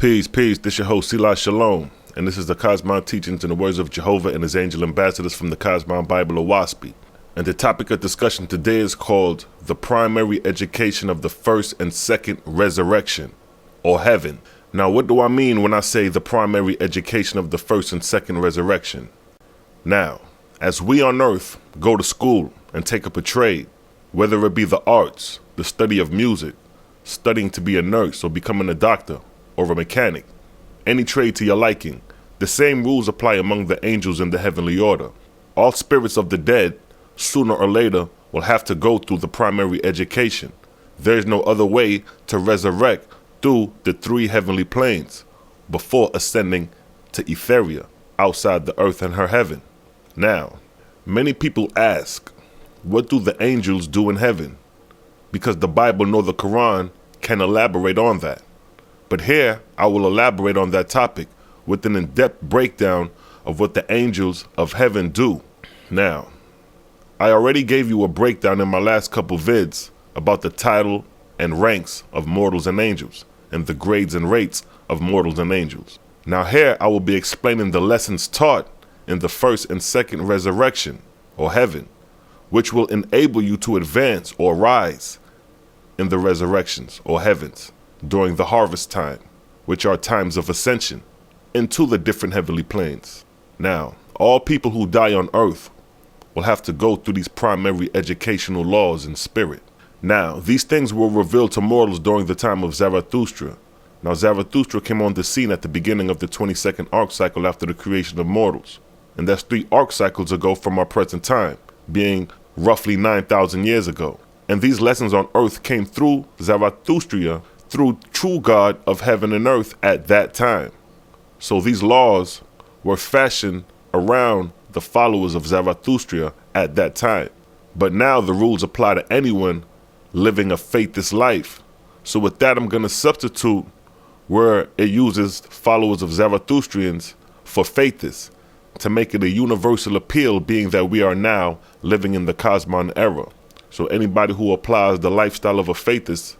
Peace, peace. This your host, Selah Shalom, and this is the KOPSMON teachings in the words of Jehovah and his angel ambassadors from the KOPSMON Bible OAHSPE. And the topic of discussion today is called the primary education of the first and second resurrection, or heaven. Now, what do I mean when I say the primary education of the first and second resurrection? Now, as we on earth go to school and take up a trade, whether it be the arts, the study of music, studying to be a nurse or becoming a doctor or a mechanic, any trade to your liking, the same rules apply among the angels in the heavenly order. All spirits of the dead, sooner or later, will have to go through the primary education. There is no other way to resurrect through the three heavenly planes before ascending to Etheria, outside the earth and her heaven. Now, many people ask, what do the angels do in heaven? Because the Bible nor the Quran can elaborate on that. But here, I will elaborate on that topic with an in-depth breakdown of what the angels of heaven do. Now, I already gave you a breakdown in my last couple vids about the title and ranks of mortals and angels, and the grades and rates of mortals and angels. Now here, I will be explaining the lessons taught in the first and second resurrection, or heaven, which will enable you to advance or rise in the resurrections, or heavens, during the harvest time, which are times of ascension, into the different heavenly planes. Now, all people who die on earth will have to go through these primary educational laws in spirit. Now, these things were revealed to mortals during the time of Zarathustra. Now, Zarathustra came on the scene at the beginning of the 22nd arc cycle after the creation of mortals. And that's 3 arc cycles ago from our present time, being roughly 9,000 years ago. And these lessons on earth came through Zarathustra, through true God of heaven and earth at that time. So these laws were fashioned around the followers of Zarathustra at that time. But now the rules apply to anyone living a faithless life. So with that, I'm going to substitute where it uses followers of Zarathustrians for faithists to make it a universal appeal, being that we are now living in the KOPSMON era. So anybody who applies the lifestyle of a faithist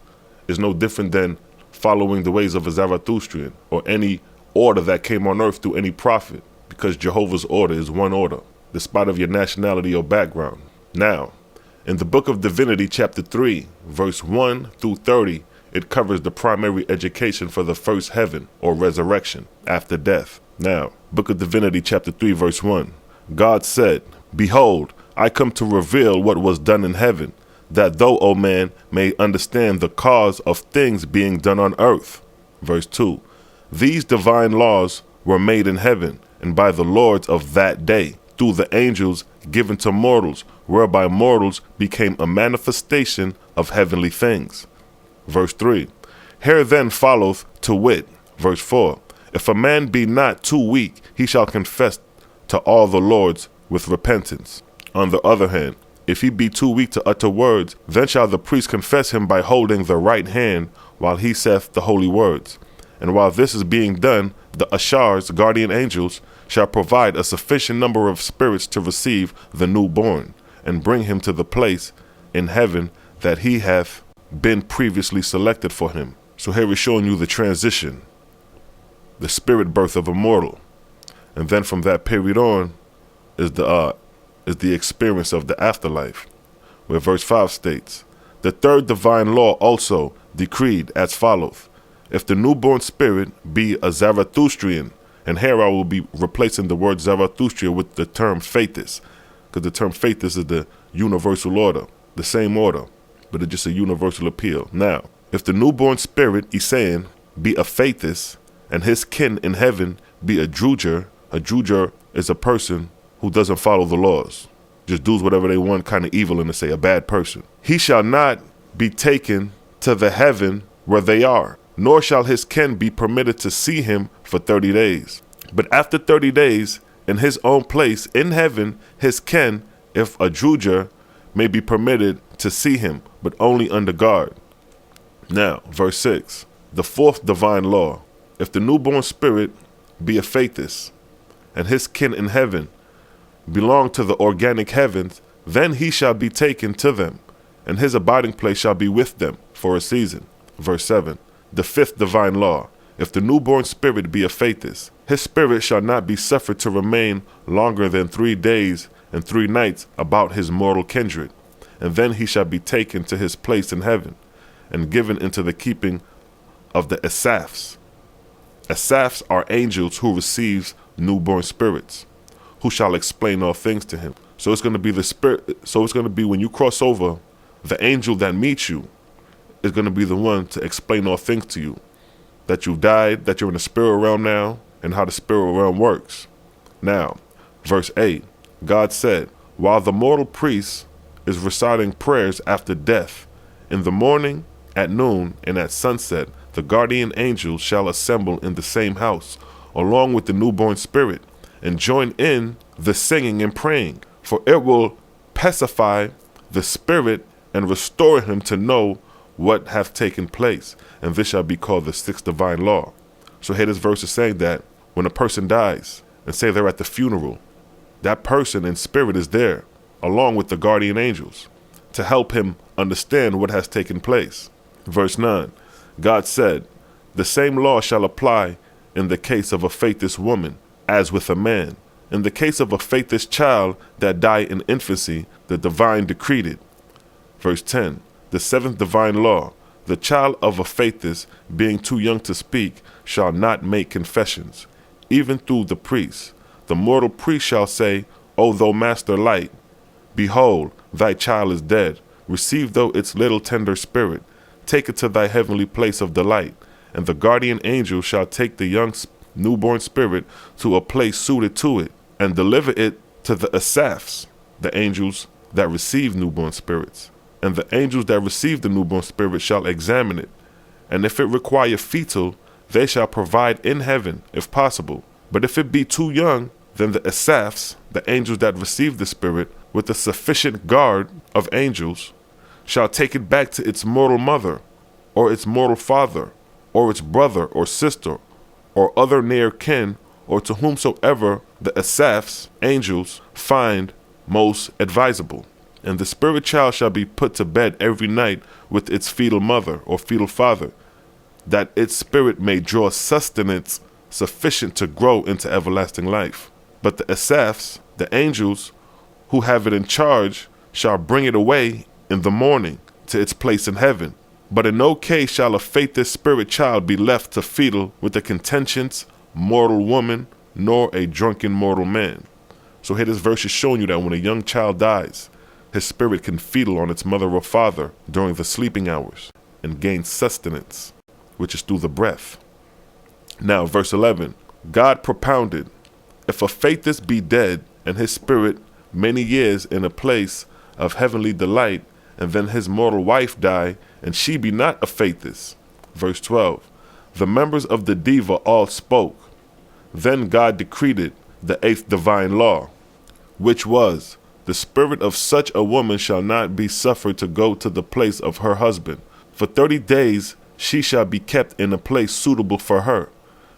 is no different than following the ways of a Zarathustrian or any order that came on earth through any prophet, because Jehovah's order is one order, despite of your nationality or background. Now, in the book of Divinity, chapter 3, verse 1 through 30, it covers the primary education for the first heaven or resurrection after death. Now, book of Divinity, chapter 3, verse 1, God said, "Behold, I come to reveal what was done in heaven, that thou, O man, may understand the cause of things being done on earth." Verse 2, "These divine laws were made in heaven, and by the lords of that day, through the angels given to mortals, whereby mortals became a manifestation of heavenly things." Verse 3, "Here then followeth to wit," verse 4, "if a man be not too weak, he shall confess to all the lords with repentance. On the other hand, if he be too weak to utter words, then shall the priest confess him by holding the right hand while he saith the holy words. And while this is being done, the Ashars, guardian angels, shall provide a sufficient number of spirits to receive the newborn, and bring him to the place in heaven that he hath been previously selected for him." So here we're showing you the transition, the spirit birth of a mortal. And then from that period on is the experience of the afterlife, where verse 5 states, "The third divine law also decreed as followeth, if the newborn spirit be a Zarathustrian," and here I will be replacing the word Zarathustra with the term faithist, because the term faithist is the universal order, the same order, but it's just a universal appeal. Now, if the newborn spirit, he's saying, be a faithist, and his kin in heaven be a druger is a person who doesn't follow the laws, just does whatever they want, kind of evil, and to say a bad person, "he shall not be taken to the heaven where they are, nor shall his kin be permitted to see him for 30 days. But after 30 days, in his own place in heaven, his kin, if a druger, may be permitted to see him, but only under guard." Now, verse 6, the fourth divine law, if the newborn spirit be a faithist, and his kin in heaven belong to the organic heavens, then he shall be taken to them, and his abiding place shall be with them for a season. Verse 7, the fifth divine law, If the newborn spirit be a faithist, his spirit shall not be suffered to remain longer than 3 days and 3 nights about his mortal kindred, and then he shall be taken to his place in heaven, and given into the keeping of the Asaphs. Asaphs are angels who receives newborn spirits, who shall explain all things to him. So it's going to be the spirit. So it's going to be when you cross over, the angel that meets you is going to be the one to explain all things to you. That you've died, that you're in the spirit realm now, and how the spirit realm works. Now, verse 8, God said, while the mortal priest is reciting prayers after death, in the morning, at noon, and at sunset, the guardian angels shall assemble in the same house, along with the newborn spirit, and join in the singing and praying, for it will pacify the spirit and restore him to know what hath taken place, and this shall be called the sixth divine law. So here this verse is saying that when a person dies, and say they're at the funeral, that person in spirit is there, along with the guardian angels, to help him understand what has taken place. Verse 9, God said, the same law shall apply in the case of a faithless woman, as with a man. In the case of a faithless child that died in infancy, the divine decreed it. Verse 10, the seventh divine law, the child of a faithless, being too young to speak, shall not make confessions, even through the priest. The mortal priest shall say, O thou master light, behold, thy child is dead. Receive thou its little tender spirit, take it to thy heavenly place of delight. And the guardian angel shall take the young newborn spirit to a place suited to it, and deliver it to the Asaphs, the angels that receive newborn spirits. And the angels that receive the newborn spirit shall examine it, and if it require fetal, they shall provide in heaven, if possible. But if it be too young, then the Asaphs, the angels that receive the spirit, with a sufficient guard of angels, shall take it back to its mortal mother, or its mortal father, or its brother or sister, or other near kin, or to whomsoever the Asaphs, angels, find most advisable. And the spirit child shall be put to bed every night with its fetal mother or fetal father, that its spirit may draw sustenance sufficient to grow into everlasting life. But the Asaphs, the angels, who have it in charge, shall bring it away in the morning to its place in heaven. But in no case shall a faithless spirit child be left to fetal with a contentious mortal woman, nor a drunken mortal man. So here this verse is showing you that when a young child dies, his spirit can fetal on its mother or father during the sleeping hours and gain sustenance, which is through the breath. Now, verse 11, God propounded, if a faithless be dead, and his spirit many years in a place of heavenly delight, and then his mortal wife die, and she be not a faithless. Verse 12, the members of the diva all spoke. Then God decreed it, the eighth divine law, which was, the spirit of such a woman shall not be suffered to go to the place of her husband. For 30 days she shall be kept in a place suitable for her.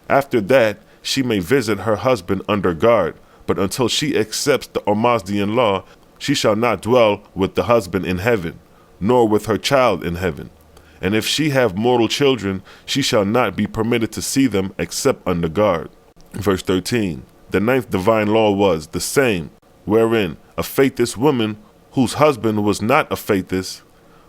After that she may visit her husband under guard, but until she accepts the OAHSPE law, she shall not dwell with the husband in heaven, nor with her child in heaven. And if she have mortal children, she shall not be permitted to see them except under guard. Verse 13, the ninth divine law was the same, wherein a faithless woman whose husband was not a faithless,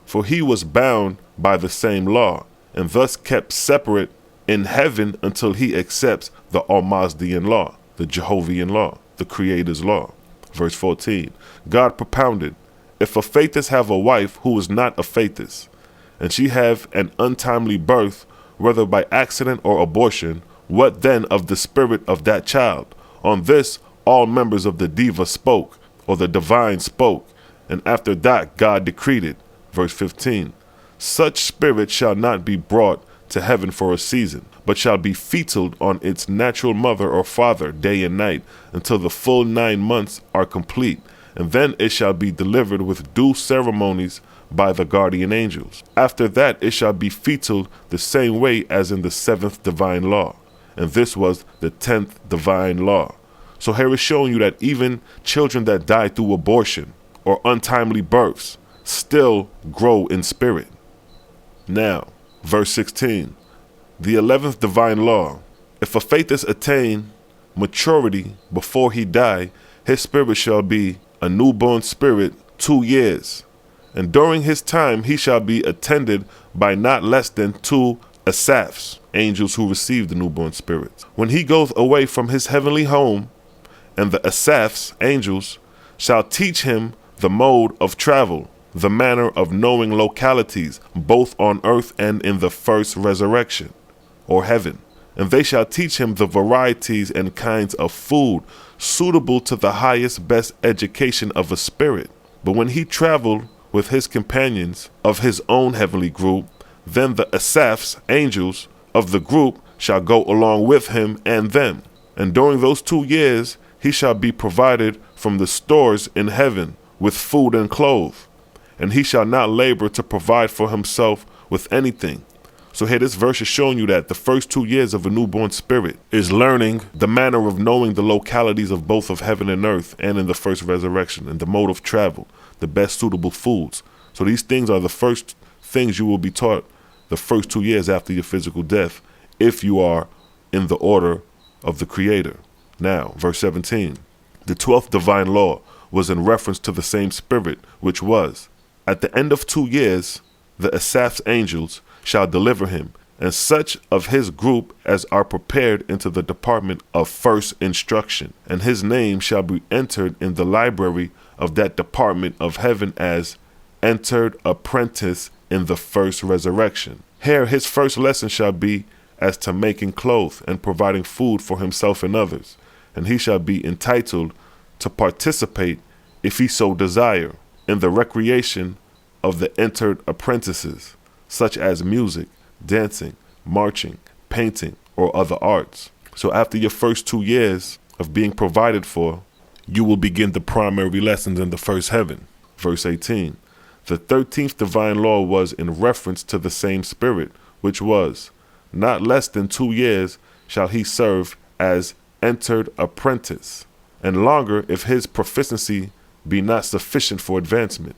for he was bound by the same law, and thus kept separate in heaven until he accepts the OAHSPE law, the Jehovian law, the Creator's law. Verse 14, God propounded, if a faithless have a wife who is not a faithless, and she have an untimely birth, whether by accident or abortion, what then of the spirit of that child? On this all members of the diva spoke, or the divine spoke, and after that God decreed it. Verse 15, such spirit shall not be brought to heaven for a season, but shall be fetal on its natural mother or father day and night, until the full 9 months are complete, and then it shall be delivered with due ceremonies by the guardian angels. After that it shall be fetal the same way as in the seventh divine law, and this was the 10th divine law. So here is showing you that even children that die through abortion or untimely births still grow in spirit. Now, verse 16, The 11th divine law. If a faith is attained maturity before he die, his spirit shall be a newborn spirit 2 years. And during his time he shall be attended by not less than 2 ASAFs, angels who receive the newborn spirits. When he goeth away from his heavenly home, and the ASAFs, angels, shall teach him the mode of travel, the manner of knowing localities, both on earth and in the first resurrection, or heaven. And they shall teach him the varieties and kinds of food suitable to the highest best education of a spirit. But when he traveled with his companions of his own heavenly group, then the ASAFs, angels, of the group shall go along with him and them. And during those 2 years he shall be provided from the stores in heaven with food and clothes, and he shall not labor to provide for himself with anything. So here this verse is showing you that the first 2 years of a newborn spirit is learning the manner of knowing the localities of both of heaven and earth and in the first resurrection, and the mode of travel, the best suitable foods. So these things are the first things you will be taught the first 2 years after your physical death, if you are in the order of the Creator. Now, verse 17. The 12th divine law was in reference to the same spirit, which was, at the end of 2 years, the ASAF's angels shall deliver him, and such of his group as are prepared into the department of first instruction, and his name shall be entered in the library of that department of heaven as entered apprentice in the first resurrection. Here his first lesson shall be as to making clothes and providing food for himself and others, and he shall be entitled to participate, if he so desire, in the recreation of the entered apprentices, such as music, dancing, marching, painting, or other arts. So after your first 2 years of being provided for, you will begin the primary lessons in the first heaven. Verse 18. The 13th divine law was in reference to the same spirit, which was, not less than 2 years shall he serve as entered apprentice, and longer if his proficiency be not sufficient for advancement.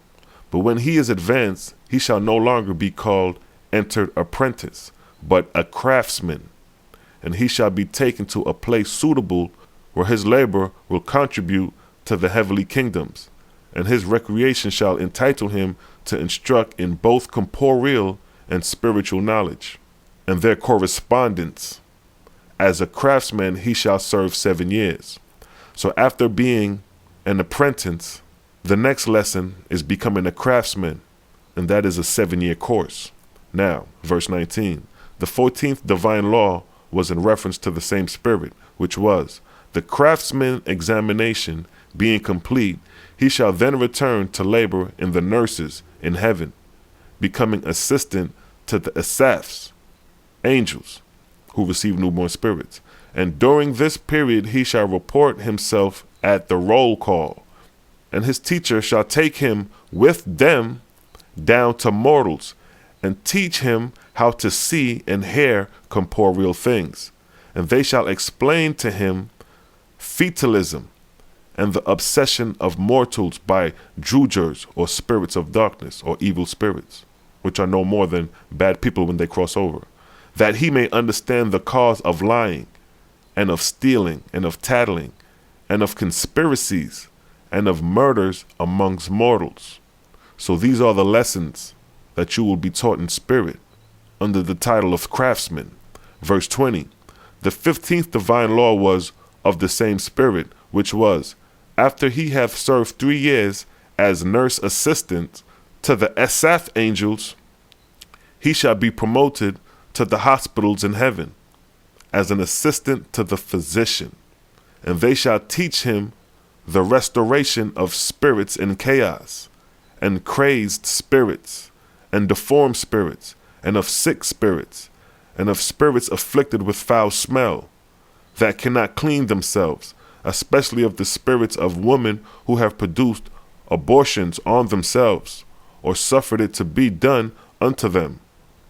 But when he is advanced, he shall no longer be called entered apprentice, but a craftsman, and he shall be taken to a place suitable where his labor will contribute to the heavenly kingdoms, and his recreation shall entitle him to instruct in both corporeal and spiritual knowledge, and their correspondence. As a craftsman he shall serve 7 years. So after being an apprentice, the next lesson is becoming a craftsman, and that is a 7-year course. Now, verse 19. The 14th divine law was in reference to the same spirit, which was, the craftsman examination being complete, he shall then return to labor in the nurses in heaven, becoming assistant to the ASAFs, angels, who receive newborn spirits. And during this period he shall report himself at the roll call, and his teacher shall take him with them down to mortals, and teach him how to see and hear corporeal things. And they shall explain to him fatalism and the obsession of mortals by drugers, or spirits of darkness, or evil spirits, which are no more than bad people when they cross over, that he may understand the cause of lying, and of stealing, and of tattling, and of conspiracies, and of murders amongst mortals. So these are the lessons that you will be taught in spirit, under the title of craftsman. Verse 20. The 15th divine law was of the same spirit, which was, after he hath served 3 years as nurse assistant to the ASAF angels, he shall be promoted to the hospitals in heaven as an assistant to the physician, and they shall teach him the restoration of spirits in chaos, and crazed spirits, and deformed spirits, and of sick spirits, and of spirits afflicted with foul smell, that cannot clean themselves, especially of the spirits of women who have produced abortions on themselves, or suffered it to be done unto them,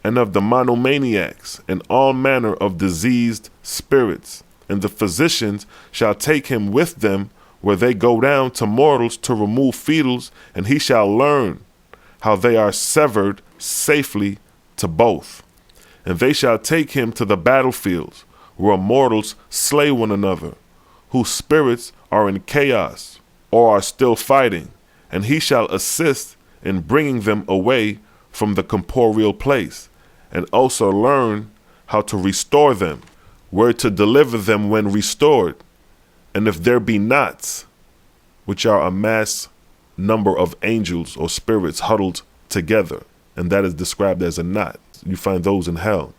and of the monomaniacs, and all manner of diseased spirits. And the physicians shall take him with them where they go down to mortals to remove fetals, and he shall learn how they are severed safely to both. And they shall take him to the battlefields, where mortals slay one another, whose spirits are in chaos, or are still fighting, and he shall assist in bringing them away from the corporeal place, and also learn how to restore them, where to deliver them when restored. And if there be knots, which are a mass number of angels or spirits huddled together, and that is described as a knot, you find those in hell.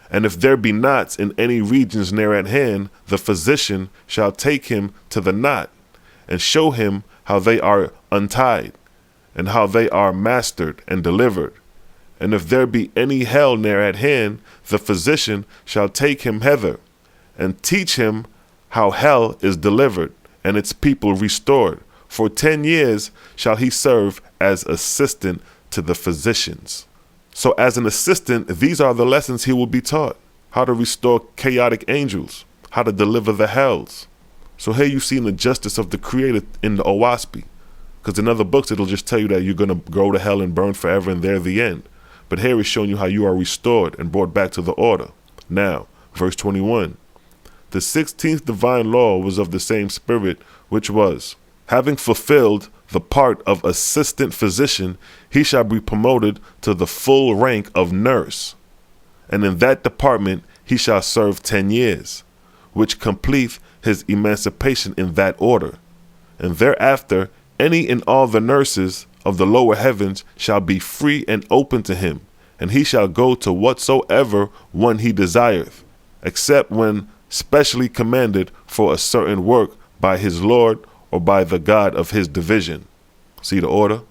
And if there be knots in any regions near at hand, the physician shall take him to the knot, and show him how they are untied, and how they are mastered and delivered. And if there be any hell near at hand, the physician shall take him hither, and teach him how hell is delivered, and its people restored. For 10 years shall he serve as assistant to the physicians. So as an assistant, these are the lessons he will be taught: how to restore chaotic angels, how to deliver the hells. So here you've seen the justice of the Creator in the OAHSPE. Because in other books, it'll just tell you that you're going to go to hell and burn forever and there the end. But here it's showing you how you are restored and brought back to the order. Now, verse 21. The 16th divine law was of the same spirit, which was, having fulfilled the part of assistant physician, he shall be promoted to the full rank of nurse. And in that department he shall serve 10 years, which complete his emancipation in that order. And thereafter any and all the nurses of the lower heavens shall be free and open to him, and he shall go to whatsoever one he desireth, except when specially commanded for a certain work by his Lord or by the God of his division. See the order?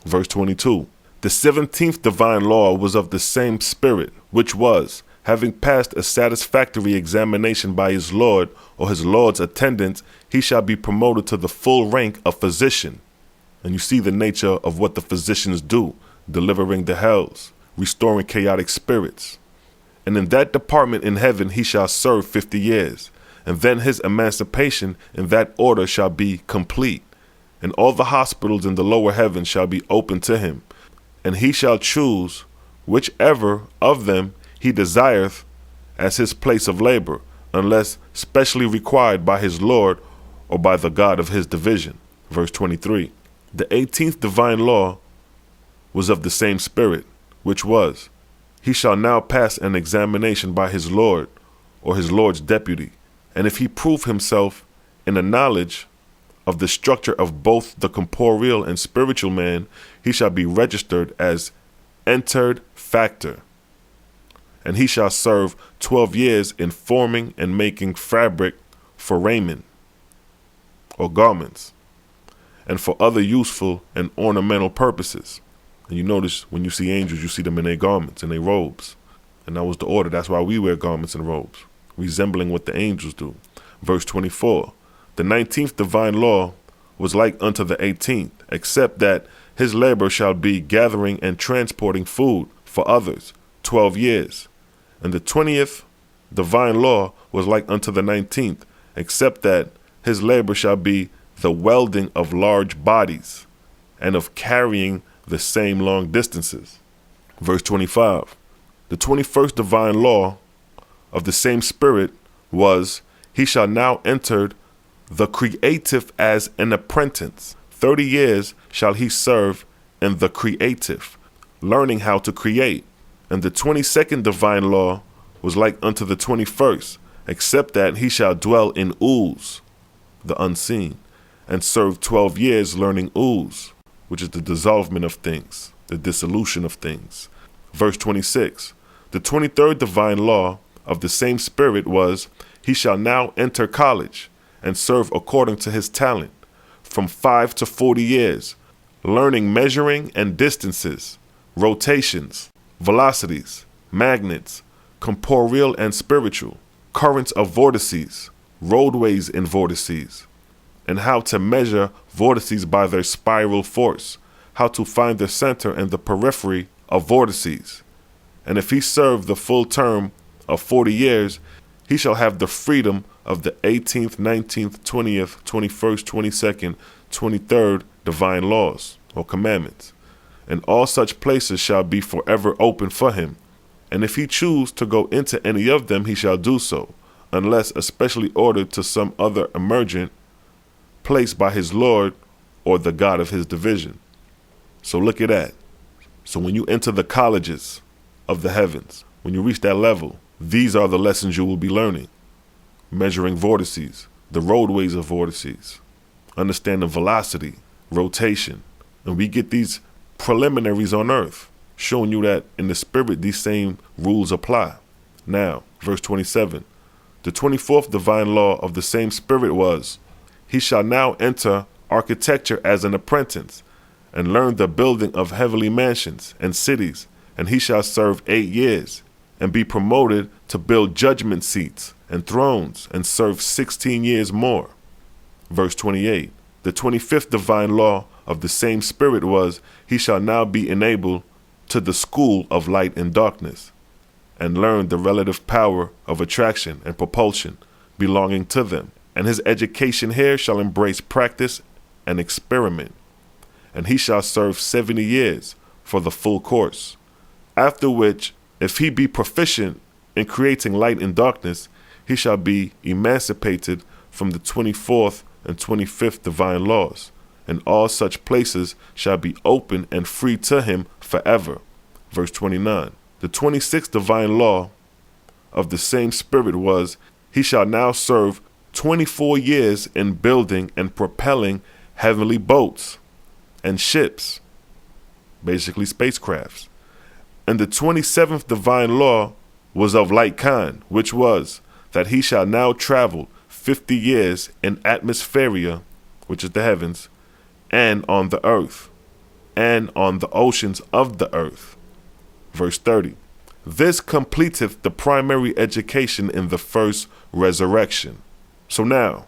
Verse 22. The 17th divine law was of the same spirit, which was, having passed a satisfactory examination by his Lord or his Lord's attendants, he shall be promoted to the full rank of physician. And you see the nature of what the physicians do, delivering the hells, restoring chaotic spirits. And in that department in heaven he shall serve 50 years, and then his emancipation in that order shall be complete, and all the hospitals in the lower heaven shall be open to him, and he shall choose whichever of them he desireth as his place of labor, unless specially required by his Lord or by the God of his division. Verse 23. The 18th divine law was of the same spirit, which was, he shall now pass an examination by his Lord or his Lord's deputy, and if he prove himself in a knowledge of the structure of both the corporeal and spiritual man, he shall be registered as entered factor, and he shall serve 12 years in forming and making fabric for raiment or garments, and for other useful and ornamental purposes. And you notice when you see angels, you see them in their garments and their robes. And that was the order. That's why we wear garments and robes, resembling what the angels do. Verse 24. The 19th divine law was like unto the 18th, except that his labor shall be gathering and transporting food for others 12 years. And the 20th divine law was like unto the 19th, except that his labor shall be the welding of large bodies and of carrying the same long distances. Verse 25. The 21st divine law of the same spirit was, he shall now enter the creative as an apprentice. 30 years shall he serve in the creative, learning how to create. And the 22nd divine law was like unto the 21st, except that he shall dwell in ooze, the unseen, and serve 12 years learning ooze, which is the dissolvement of things, the dissolution of things. Verse 26. The 23rd divine law of the same spirit was, he shall now enter college and serve according to his talent, from 5 to 40 years, learning measuring and distances, rotations, velocities, magnets, corporeal and spiritual, currents of vortices, roadways in vortices, and how to measure vortices by their spiral force, how to find the center and the periphery of vortices. And if he serve the full term of 40 years, he shall have the freedom of the 18th, 19th, 20th, 21st, 22nd, 23rd divine laws or commandments. And all such places shall be forever open for him, And if he choose to go into any of them, he shall do so, unless especially ordered to some other emergent place by his Lord or the God of his division. So look at that. So when you enter the colleges of the heavens, when you reach that level, these are the lessons you will be learning. Measuring vortices, the roadways of vortices, understanding velocity, rotation. And we get these preliminaries on earth, showing you that in the spirit these same rules apply. Now, verse 27, the 24th divine law of the same spirit was, he shall now enter architecture as an apprentice, and learn the building of heavenly mansions and cities, and he shall serve 8 years, and be promoted to build judgment seats and thrones, and serve 16 years more. Verse 28, the 25th divine law of the same spirit was, he shall now be enabled to the school of light and darkness, and learn the relative power of attraction and propulsion belonging to them. And his education here shall embrace practice and experiment, and he shall serve 70 years for the full course. After which, if he be proficient in creating light and darkness, he shall be emancipated from the 24th and 25th divine laws, and all such places shall be open and free to him forever. Verse 29. The 26th divine law of the same spirit was, he shall now serve 24 years in building and propelling heavenly boats and ships, basically spacecrafts. And the 27th divine law was of like kind, which was that he shall now travel 50 years in atmospheria, which is the heavens, and on the earth, and on the oceans of the earth. Verse 30. This completeth the primary education in the first resurrection. So now,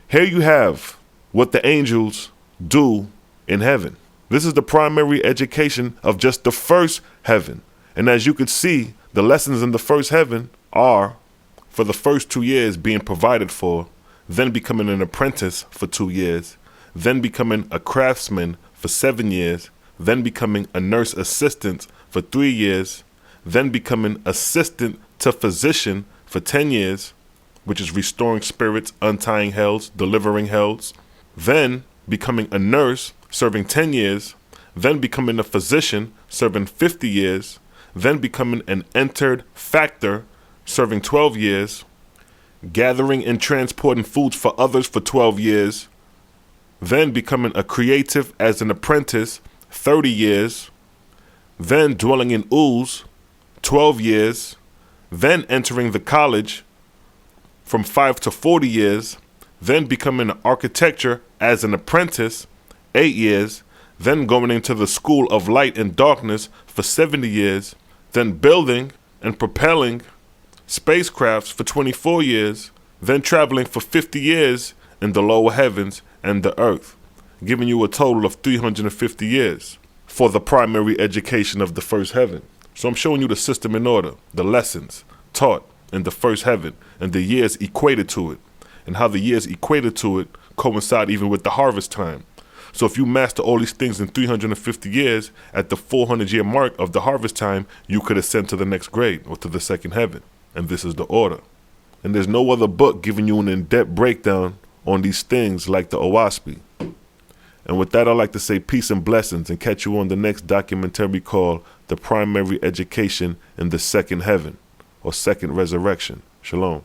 here you have what the angels do in heaven. This is the primary education of just the first heaven. And as you could see, the lessons in the first heaven are, for the first 2 years, being provided for, then becoming an apprentice for 2 years, then becoming a craftsman for 7 years, then becoming a nurse assistant for 3 years, then becoming assistant to physician for 10 years, which is restoring spirits, untying hells, delivering hells, then becoming a nurse, serving 10 years, then becoming a physician, serving 50 years, then becoming an entered factor, serving 12 years, gathering and transporting foods for others for 12 years, then becoming a creative as an apprentice, 30 years, then dwelling in Uz, 12 years, then entering the college from 5 to 40 years, then becoming an architecture as an apprentice, 8 years, then going into the school of light and darkness for 70 years, then building and propelling spacecrafts for 24 years, then traveling for 50 years in the lower heavens and the earth, giving you a total of 350 years for the primary education of the first heaven. So I'm showing you the system in order, the lessons taught in the first heaven, and the years equated to it, and how the years equated to it coincide even with the harvest time. So if you master all these things in 350 years, at the 400-year mark of the harvest time, you could ascend to the next grade or to the second heaven. And this is the order. And there's no other book giving you an in-depth breakdown on these things like the OAHSPE. And with that, I'd like to say peace and blessings, and catch you on the next documentary called The Primary Education in the Second Heaven, or Second Resurrection. Shalom.